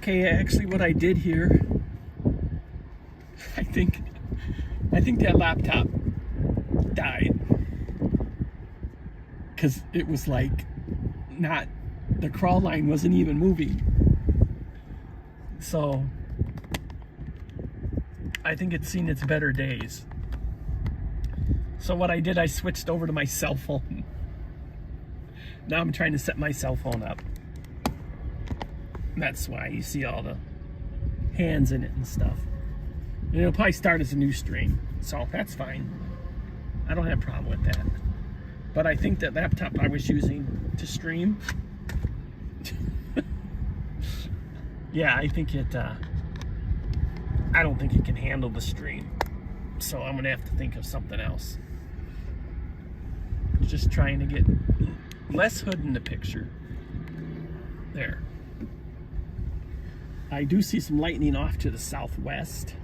Okay, actually what I did here, I think that laptop died. Because it was like not, the crawl line wasn't even moving. So I think it's seen its better days. So what I did, I switched over to my cell phone. Now I'm trying to set my cell phone up. That's why you see all the hands in it and stuff. And it'll probably start as a new stream, so that's fine. I don't have a problem with that. But I think that laptop I was using to stream, yeah, I think it, I don't think it can handle the stream. So I'm gonna have to think of something else. Just trying to get less hood in the picture. There. I do see some lightning off to the southwest.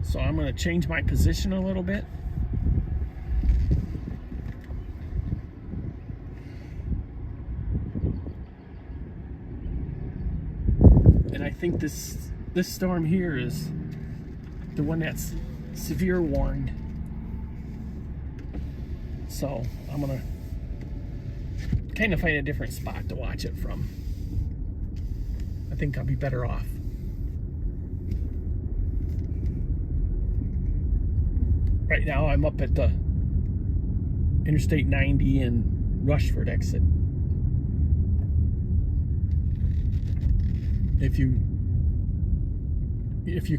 So I'm gonna change my position a little bit. And I think this storm here is the one that's severe warned. So I'm gonna kind of find a different spot to watch it from. I think I'll be better off. Right now I'm up at the Interstate 90 and Rushford exit. If you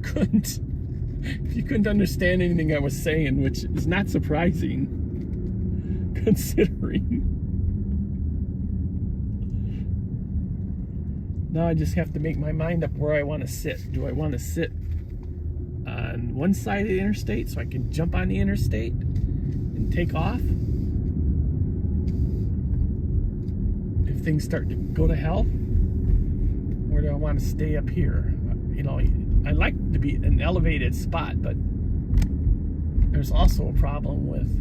couldn't understand anything I was saying, which is not surprising considering. Now I just have to make my mind up where I want to sit. Do I want to sit on one side of the interstate so I can jump on the interstate and take off if things start to go to hell? Or do I want to stay up here? You know, I like to be an elevated spot, but there's also a problem with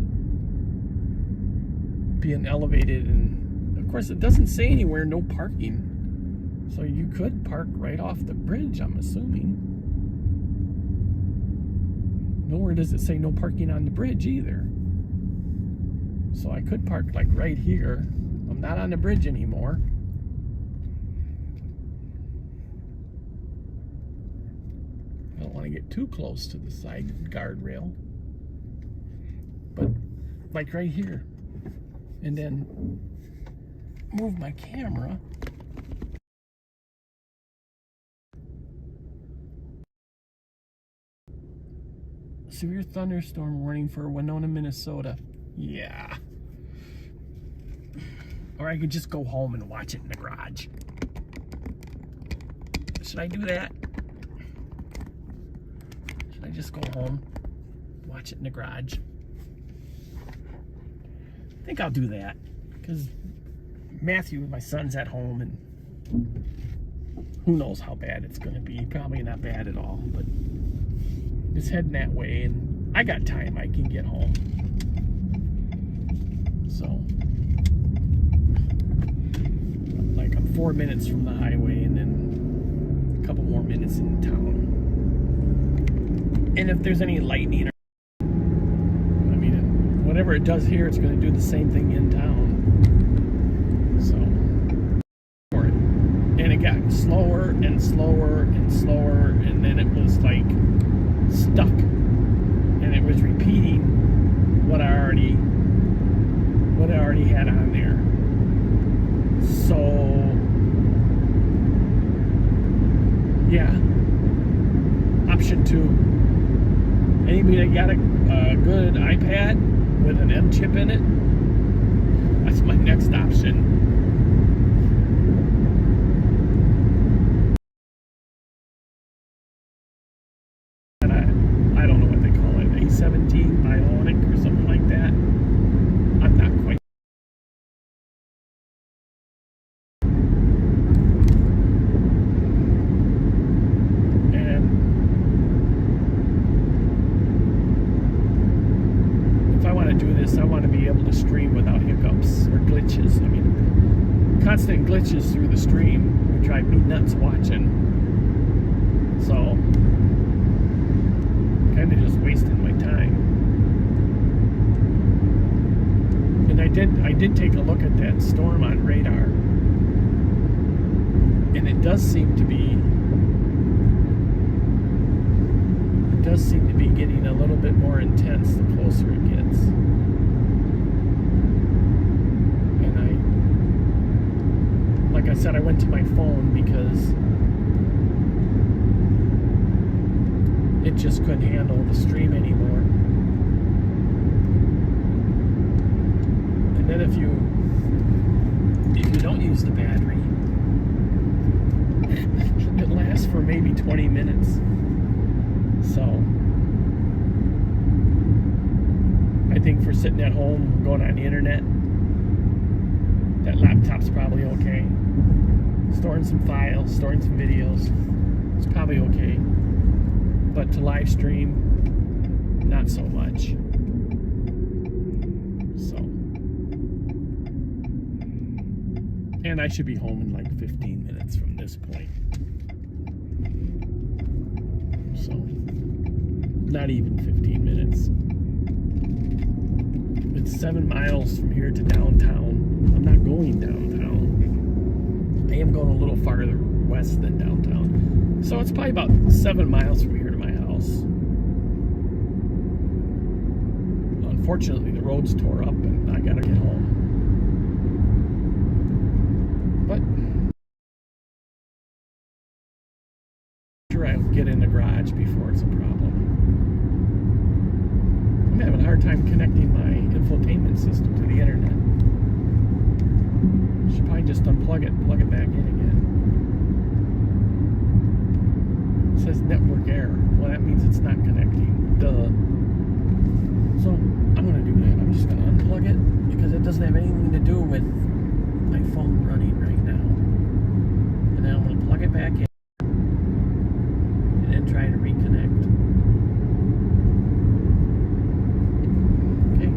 being elevated, and of course it doesn't say anywhere no parking. So you could park right off the bridge, I'm assuming. Nowhere does it say no parking on the bridge either. So I could park like right here. I'm not on the bridge anymore. I don't want to get too close to the side guardrail. But like right here. And then move my camera. Severe thunderstorm warning for Winona, Minnesota. Yeah. Or I could just go home and watch it in the garage. Should I do that? Should I just go home, watch it in the garage? I think I'll do that, because Matthew, my son's at home, and who knows how bad it's going to be. Probably not bad at all, but it's heading that way, and I got time. I can get home. So, like, I'm 4 minutes from the highway, and then a couple more minutes in town. And if there's any lightning, whatever it does here, it's going to do the same thing in town. So, and it got slower and slower and slower, and then it was like stuck, and it was repeating what I already had on there. So, yeah. Option 2. Anybody that got a good iPad with an M chip in it, that's my next option. And I don't know what they call it, A17 Bionic or something like that. I'm not quite. I want to be able to stream without hiccups or glitches. I mean, constant glitches through the stream would drive me nuts watching. So, kind of just wasting my time. And I did take a look at that storm on radar, and it does seem to be getting a little bit more intense the closer it gets. And like I said, I went to my phone because it just couldn't handle the stream anymore. And then if you don't use the battery, it lasts for maybe 20 minutes. So I think for sitting at home, going on the internet, that laptop's probably okay. Storing some files, storing some videos, it's probably okay. But to live stream, not so much. So, and I should be home in like 15 minutes from this point. So, not even 15 minutes. It's 7 miles from here to downtown. I'm not going downtown. I am going a little farther west than downtown. So it's probably about 7 miles from here to my house. Unfortunately, the road's tore up and I gotta get home. But I'll get in the garage before it's a problem. I'm having a hard time connecting my infotainment system to the internet. Should probably just unplug it and plug it back in again. It says network error. Well, that means it's not connecting. Duh. So I'm gonna do that. I'm just gonna unplug it because it doesn't have anything to do with my phone running right now. And then I'm gonna plug it back in. Try to reconnect. Okay.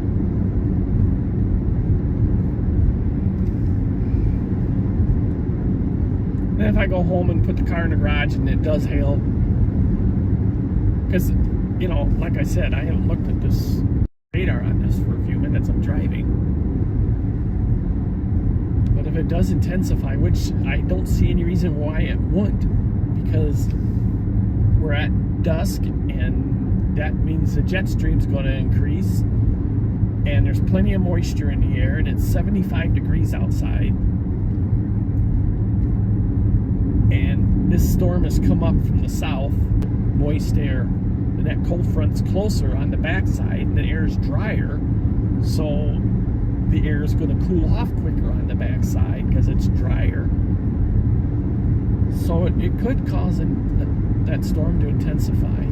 Then if I go home and put the car in the garage and it does hail, because, you know, like I said, I haven't looked at this radar on this for a few minutes. I'm driving. But if it does intensify, which I don't see any reason why it wouldn't, because we're at dusk, and that means the jet stream's going to increase, and there's plenty of moisture in the air, and it's 75 degrees outside, and this storm has come up from the south, moist air, and that cold front's closer on the backside, and the air is drier, so the air is going to cool off quicker on the backside because it's drier. So it could cause that storm to intensify.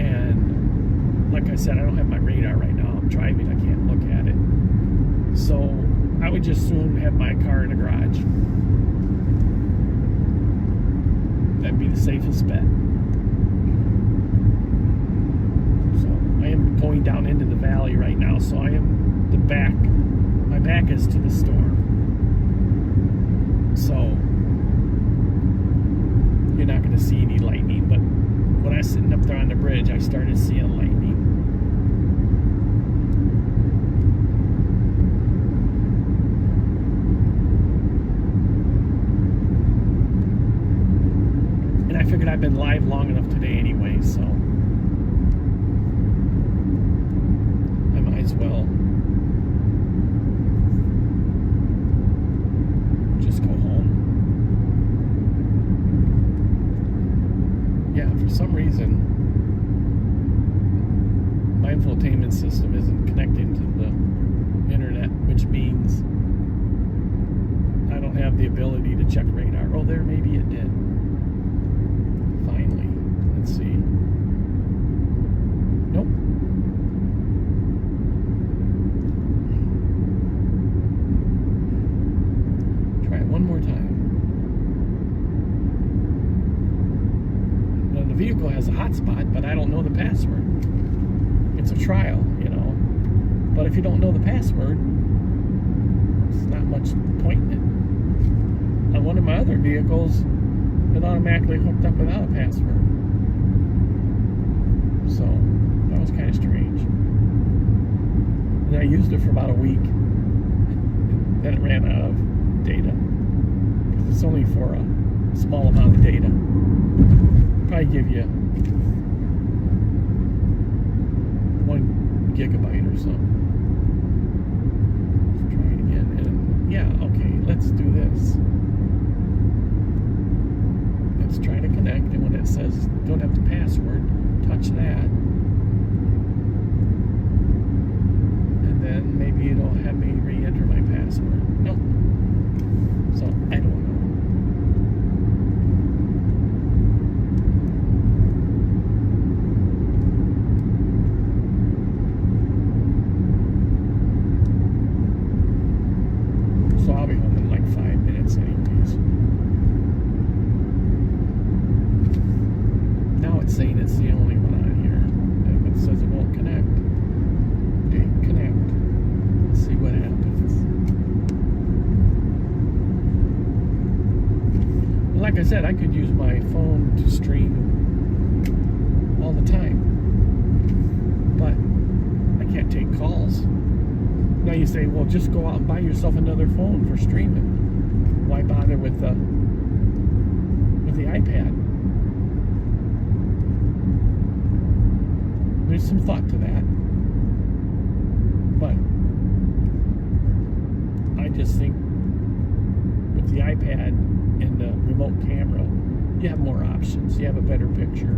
And like I said, I don't have my radar right now. I'm driving. I can't look at it. So I would just soon have my car in the garage. That'd be the safest bet. So I am going down into the valley right now. So I am my back is to the storm. So you're not going to see any lightning, but when I was sitting up there on the bridge, I started seeing lightning. And I figured I've been live long enough today anyway, so I might as well just go home. Yeah, for some reason my infotainment system isn't connecting to the internet, which means I don't have the ability to check radar. Oh, there, maybe it did. Finally. Let's see. Nope. Try it one more time. Now, the vehicle has a hotspot, but I don't know the password. It's a trial, you know. But if you don't know the password, It's not much point in it. On one of my other vehicles, it automatically hooked up without a password. So that was kind of strange. And I used it for about a week. Then it ran out of data. Because it's only for a small amount of data. Probably give you 1 gigabyte or something. Let's try it again. And yeah, okay, let's do this. Let's try to connect, and when it says don't have the password, touch that. And then maybe it'll have me re-enter my password. Nope. So, I don't know. So I'll be home in like 5 minutes anyways. Now it's saying it's the only one on here. And it says it won't connect. Okay, connect. Let's see what happens. Like I said, I could use my phone to stream all the time. But I can't take calls. Now you say, well, just go out and buy yourself another phone for streaming. Why bother with the iPad? There's some thought to that. But I just think with the iPad and the remote camera, you have more options. You have a better picture.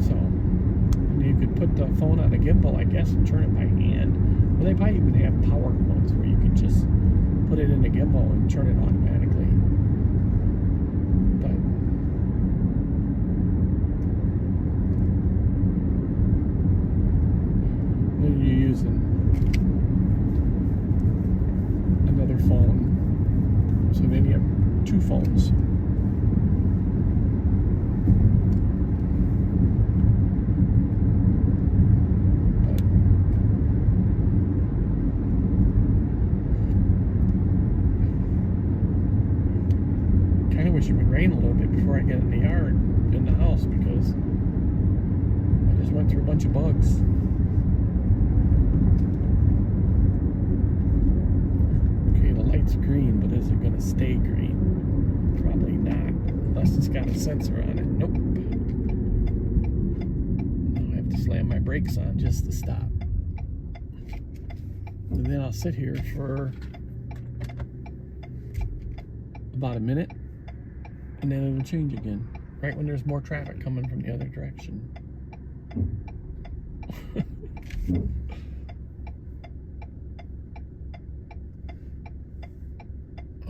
So, you could put the phone on a gimbal, I guess, and turn it by hand. Well, they probably even have powered ones where you could just put it in the gimbal and turn it automatically. But then you're using another phone. So then you have 2 phones. I wish it would rain a little bit before I get in the yard, in the house, because I just went through a bunch of bugs. Okay, the light's green, but is it going to stay green? Probably not, unless it's got a sensor on it. Nope. Now I have to slam my brakes on just to stop. And then I'll sit here for about a minute. And then it'll change again, right when there's more traffic coming from the other direction.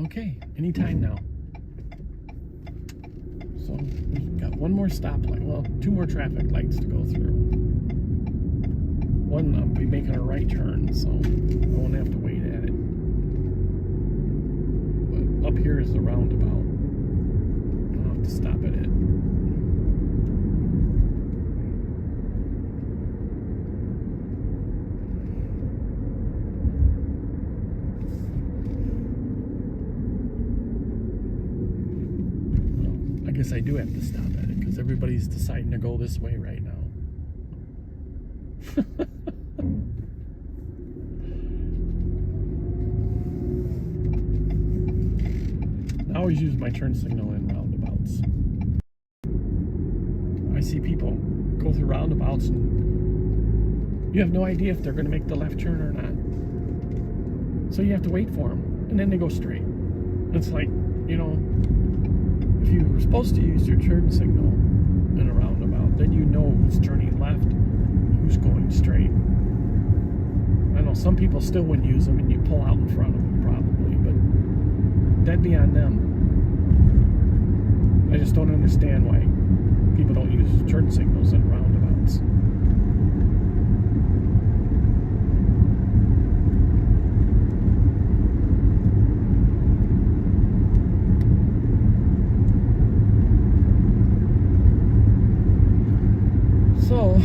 Okay, anytime now. So we've got 1 more stoplight. Well, 2 more traffic lights to go through. One, I'll be making a right turn, so I won't have to wait at it. But up here is the roundabout. To stop at it. Well, I guess I do have to stop at it because everybody's deciding to go this way right now. I always use my turn signal in roundabouts. I see people go through roundabouts and you have no idea if they're going to make the left turn or not. So you have to wait for them, and then they go straight. It's like, you know, if you were supposed to use your turn signal in a roundabout, then you know who's turning left, who's going straight. I know some people still wouldn't use them and you pull out in front of them probably, but that'd be on them. I just don't understand why people don't use turn signals in roundabouts. So,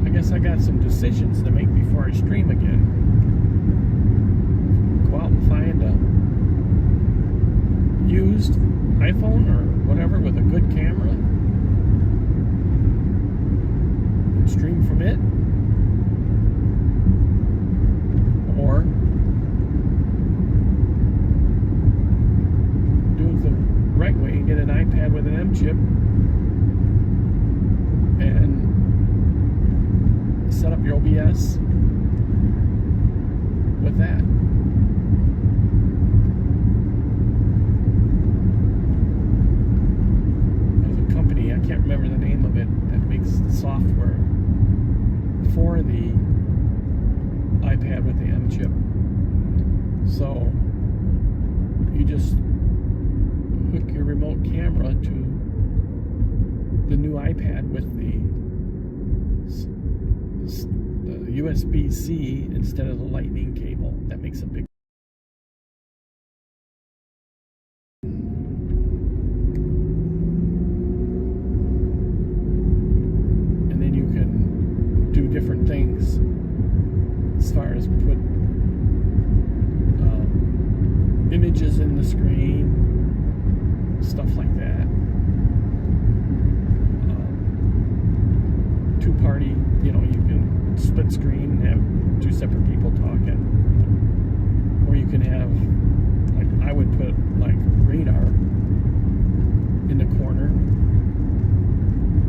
I guess I got some decisions to make before I stream again. Go out and find a used iPhone or whatever with a good camera and stream from it, or do it the right way and get an iPad with an M chip and set up your OBS with that. There's a company, I can't remember the name of it, that makes the software for the iPad with the M chip. So you just hook your remote camera to the new iPad with the USB-C instead of the lightning cable. That makes a big. And then you can do different things as far as put images in the screen, stuff like that. Two-party, you can split screen and have two separate people talking, or you can have, like, I would put like radar in the corner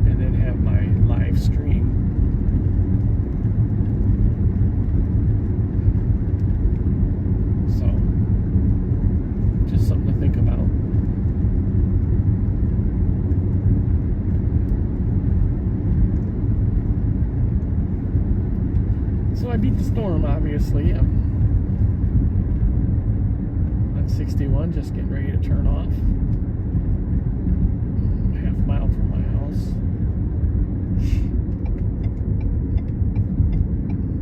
and then have my live stream. So just something to think about. So I beat the storm, obviously. I'm on 61, just getting ready to turn off. Half a mile from my house.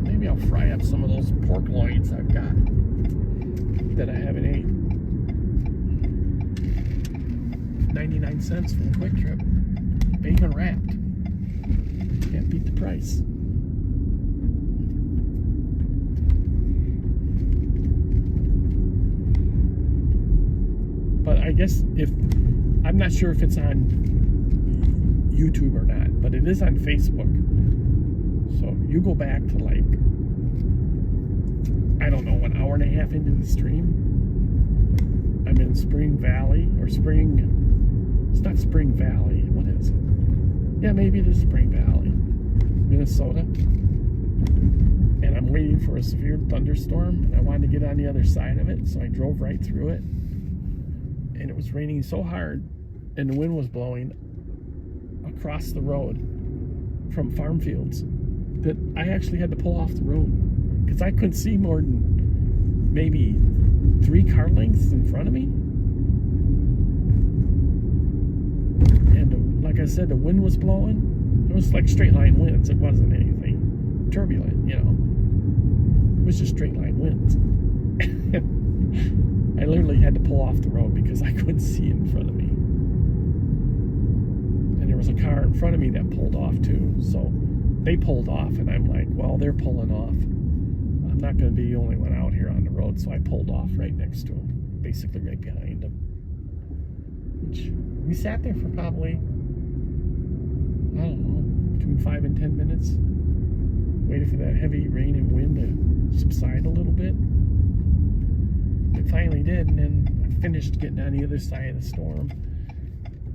Maybe I'll fry up some of those pork loins I've got that I haven't ate. 99 cents from Quick Trip. Bacon wrapped. Can't beat the price. But I guess I'm not sure if it's on YouTube or not, but it is on Facebook. So you go back to, like, I don't know, an hour and a half into the stream. I'm in Spring Valley, or it's not Spring Valley, what is it? Yeah, maybe it is Spring Valley, Minnesota. And I'm waiting for a severe thunderstorm, and I wanted to get on the other side of it, so I drove right through it. And it was raining so hard, and the wind was blowing across the road from farm fields, that I actually had to pull off the road because I couldn't see more than maybe 3 car lengths in front of me. And like I said, the wind was blowing. It was like straight line winds. It wasn't anything turbulent, It was just straight line winds. I literally had to pull off the road because I couldn't see in front of me. And there was a car in front of me that pulled off too. So they pulled off, and I'm like, well, they're pulling off. I'm not going to be the only one out here on the road, so I pulled off right next to them, basically right behind them. Which, we sat there for probably, I don't know, between 5 and 10 minutes, waiting for that heavy rain and wind to subside a little bit. It finally did, and then I finished getting on the other side of the storm.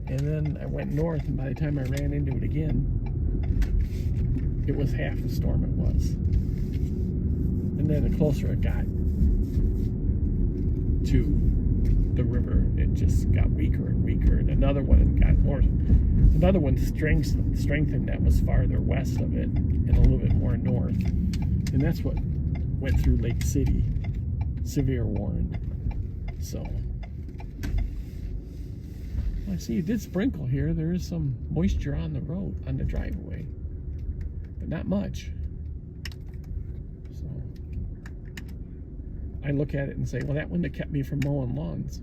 And then I went north, and by the time I ran into it again, it was half the storm it was. And then the closer it got to the river, it just got weaker and weaker. And another one strengthened that was farther west of it and a little bit more north. And that's what went through Lake City. Severe warned. So I see it did sprinkle here. There is some moisture on the road, on the driveway, but not much. So I look at it and say, well, that wouldn't have kept me from mowing lawns.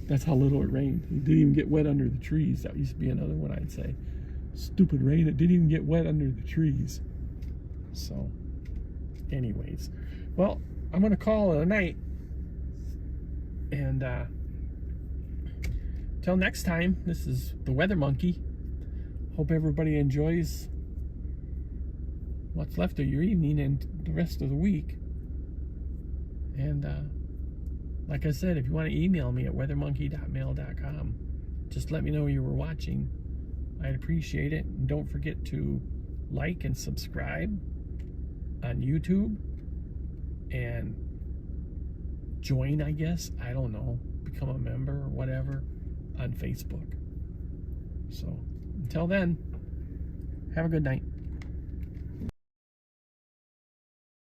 That's how little it rained. It didn't even get wet under the trees. That used to be another one I'd say. Stupid rain. It didn't even get wet under the trees. So, anyways. Well, I'm going to call it a night. And, till next time, this is the Weather Monkey. Hope everybody enjoys what's left of your evening and the rest of the week. And, like I said, if you want to email me at weathermonkey.mail.com, just let me know you were watching. I'd appreciate it. And don't forget to like and subscribe on YouTube. And join, I guess. I don't know. Become a member or whatever on Facebook. So, until then, have a good night.